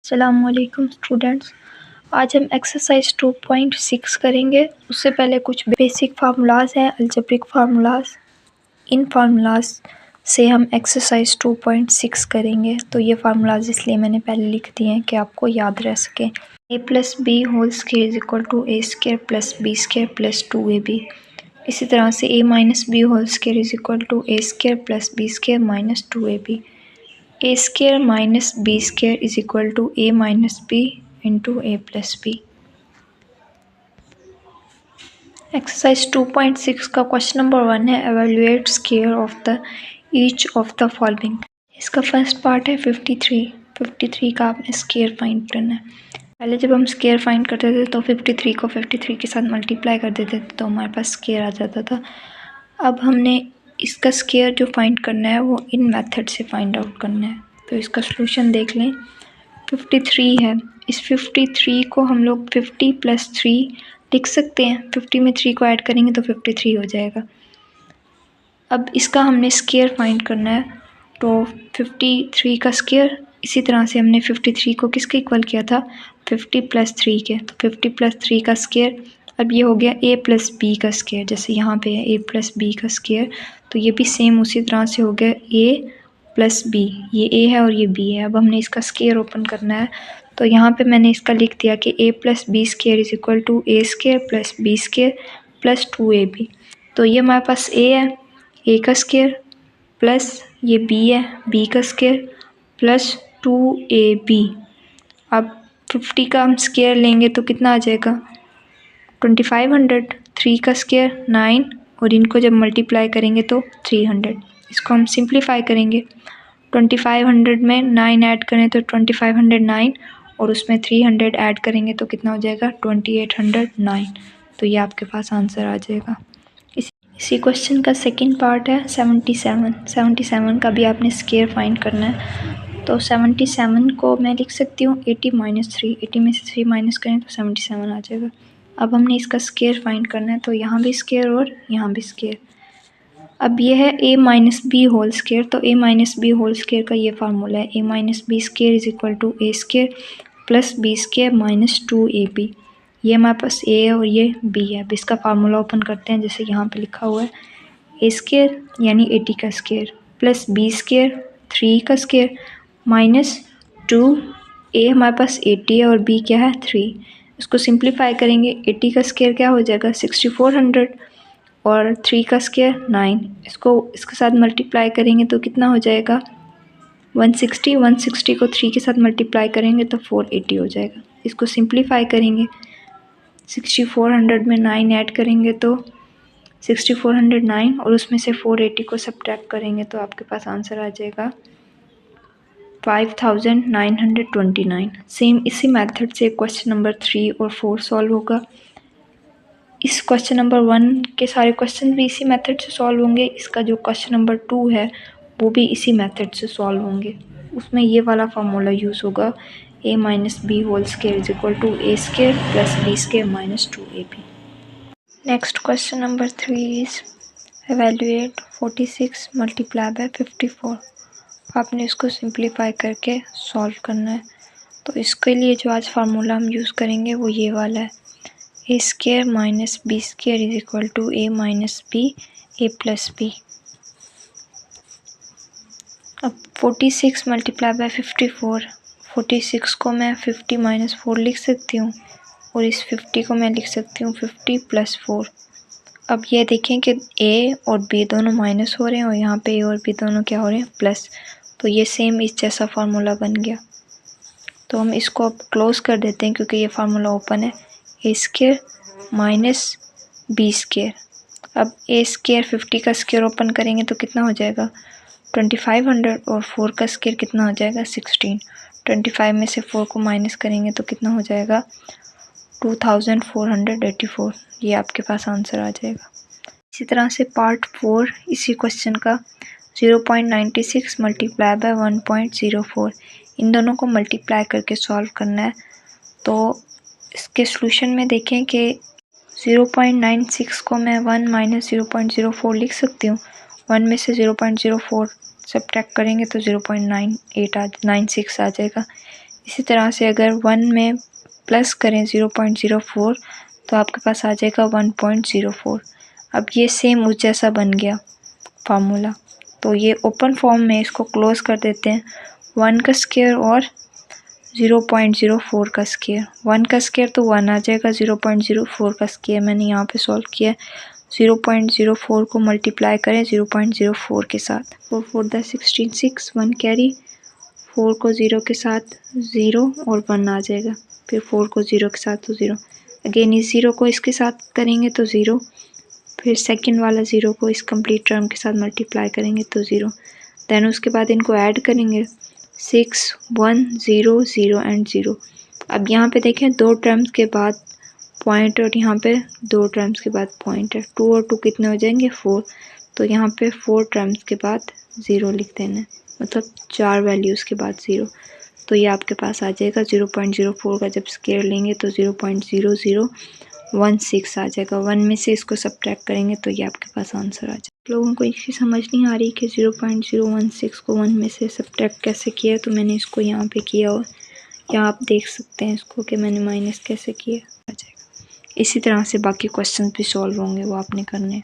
अस्सलामुअलैकुम स्टूडेंट्स। आज हम एक्सरसाइज 2.6 करेंगे। उससे पहले कुछ बेसिक फार्मूलाज हैं, अलजेब्रिक फार्मूलाज। इन फार्मूलाज से हम एक्सरसाइज 2.6 करेंगे। तो ये फार्मूलाज इसलिए मैंने पहले लिख दिए हैं कि आपको याद रह सके। a+b² is equal to a² plus b² plus 2ab। इसी तरह से a-b² is equal to a² plus b² minus 2ab। a² minus b² is equal to a minus b into a plus b। Exercise 2.6 का question number 1 है, evaluate square of the each of the following. इसका first part है 53 का आपने square find करना है। पहले जब हम स्क्वायर फाइंड करते थे तो 53 को 53 के साथ मल्टीप्लाई कर देते थे तो हमारे पास स्क्वायर आ जाता था। अब हमने इसका स्क्वायर जो फाइंड करना है वो इन मेथड से फाइंड आउट करना है। तो इसका सलूशन देख लें। 53 है, इस 53 को हम लोग 50 प्लस 3 लिख सकते हैं। 50 में 3 को ऐड करेंगे तो 53 हो जाएगा। अब इसका हमने स्क्वायर फाइंड करना है, तो 53 का स्क्वायर, इसी तरह से हमने 53 को किसके इक्वल किया था, 50 प्लस 3 के। तो 50 प्लस 3 का स्क्वायर, अब ये हो गया a प्लस बी का स्क्वायर। जैसे यहाँ पे है a प्लस बी का स्क्वायर, तो ये भी सेम उसी तरह से हो गया a प्लस बी। ये a है और ये b है। अब हमने इसका स्क्वायर ओपन करना है, तो यहाँ पे मैंने इसका लिख दिया कि a plus b square is equal to a² plus b² plus 2ab। तो ये हमारे पास a है, a का स्क्वायर प्लस ये b है, b का स्क्वायर प्लस 2ab। अब 50 का हम स्क्वायर लेंगे तो कितना आ जाएगा, 2500। 3 का स्क्वायर 9 और इनको जब मल्टीप्लाई करेंगे तो 300। इसको हम सिंप्लीफाई करेंगे। 2500 में 9 ऐड करें तो 2509 और उसमें 300 ऐड करेंगे तो कितना हो जाएगा, 2809। तो ये आपके पास आंसर आ जाएगा। इसी क्वेश्चन का सेकंड पार्ट है 77 का भी आपने स्क्वायर फाइंड करना है। तो 77 को मैं लिख सकती हूँ 80 माइनस 3। 80 में से 3 माइनस करें तो 77 आ जाएगा। अब हमने इसका स्क्वायर फाइंड करना है, तो यहाँ भी स्क्वायर और यहाँ भी स्क्वायर। अब ये है a minus b whole square. तो a minus b whole square का ये फार्मूला है, a minus b square is equal to a² plus b² minus 2ab। ये हमारे पास a है और ये b है। अब इसका फार्मूला ओपन करते हैं, जैसे यहाँ पे लिखा हुआ है a² यानी 80 का स्क्वायर प्लस b² 3 का स्क्वायर माइनस 2a। हमारे पास 80 है और b क्या है, 3। इसको सिंप्लीफाई करेंगे, 80 का स्क्वायर क्या हो जाएगा, 6400 और 3 का स्क्वायर 9। इसको इसके साथ मल्टीप्लाई करेंगे तो कितना हो जाएगा, 160। 160 को 3 के साथ मल्टीप्लाई करेंगे तो 480 हो जाएगा। इसको सिंप्लीफाई करेंगे, 6400 में 9 ऐड करेंगे तो 6409 और उसमें से 480 को सब्ट्रैक्ट करेंगे तो आपके पास आंसर आ जाएगा 5929। सेम इसी मेथड से क्वेश्चन नंबर 3 और 4 सॉल्व होगा। इस क्वेश्चन नंबर 1 के सारे क्वेश्चन भी इसी मेथड से सॉल्व होंगे। इसका जो क्वेश्चन नंबर 2 है वो भी इसी मेथड से सॉल्व होंगे। उसमें ये वाला फार्मूला यूज़ होगा, a minus b whole square is equal to a² plus b² minus 2ab। Next question number 3 is evaluate 46 multiply by 54। आपने इसको सिंप्लीफाई करके सॉल्व करना है। तो इसके लिए जो आज फार्मूला हम यूज़ करेंगे वो ये वाला है, a² minus b² is equal to a minus b a plus b। अब 46 मल्टीप्लाई बाय 54, 46 को मैं 50 माइनस 4 लिख सकती हूँ और इस 50 को मैं लिख सकती हूँ 50 प्लस 4। अब ये देखें कि a और b दोनों माइनस हो रहे हैं और यहाँ पे a और b दोनों क्या हो रहे हैं, प्लस। तो ये सेम इस जैसा फार्मूला बन गया। तो हम इसको अब क्लोज कर देते हैं क्योंकि ये फार्मूला ओपन है, a² माइनस b²। अब a² 50 का स्क्वायर ओपन करेंगे तो कितना हो जाएगा, 2500 और 4 का स्क्वायर कितना हो जाएगा, 16। 25 में से 4 को माइनस करेंगे तो कितना हो जाएगा, 2484। ये आपके पास आंसर आ जाएगा। इसी तरह से पार्ट 4 इसी क्वेश्चन का 0.96 मल्टीप्लाई बाय 1.04, इन दोनों को मल्टीप्लाई करके सॉल्व करना है। तो इसके सॉल्यूशन में देखें कि 0.96 को मैं 1 माइनस 0.04 लिख सकती हूँ। 1 में से 0.04 सब्ट्रैक्ट करेंगे तो 0.96 आ जाएगा। इसी तरह से अगर 1 में प्लस करें 0.04 तो आपके पास आ जाएगा 1.04। अब ये सेम उस जैसा बन गया फार्मूला, तो ये ओपन फॉर्म में इसको क्लोज कर देते हैं। 1 का स्क्वायर और 0.04 का स्क्वायर, 1 का स्क्वायर तो 1 आ जाएगा, 0.04 का स्क्वायर मैंने यहाँ पे सॉल्व किया। 0.04 को मल्टीप्लाई करें 0.04 के साथ, 4 4 10 16 6, 1 कैरी, 4 को 0 के साथ 0 और 1 आ जाएगा, फिर 4 को 0 के साथ तो 0, अगेन इस 0 को इसके साथ करेंगे तो 0, फिर सेकंड वाला 0 को इस कंप्लीट टर्म के साथ मल्टीप्लाई करेंगे तो 0, देन उसके बाद इनको ऐड करेंगे 6 1 0 0 एंड 0। अब यहाँ पे देखें 2 टर्म्स के बाद पॉइंट और यहाँ पे 2 टर्म्स के बाद पॉइंट है, 2 और 2 कितने हो जाएंगे 4, तो यहाँ पे 4 टर्म्स के बाद 0 लिख देना है, मतलब 4 वैल्यूज़ के बाद 0। तो ये आपके पास आ जाएगा 0.04 का जब स्क्वायर लेंगे तो 0.0016 आ जाएगा। 1 में से इसको सब्ट्रैक्ट करेंगे तो ये आपके पास आंसर आ जाएगा। लोगों को इसकी समझ नहीं आ रही कि 0.016 को 1 में से सब्ट्रैक्ट कैसे किया, तो मैंने इसको यहाँ पे किया और यहाँ आप देख सकते हैं इसको कि मैंने माइनस कैसे किया, आ जाएगा। इसी तरह से बाकी क्वेश्चन भी सॉल्व होंगे, वो आपने करने हैं।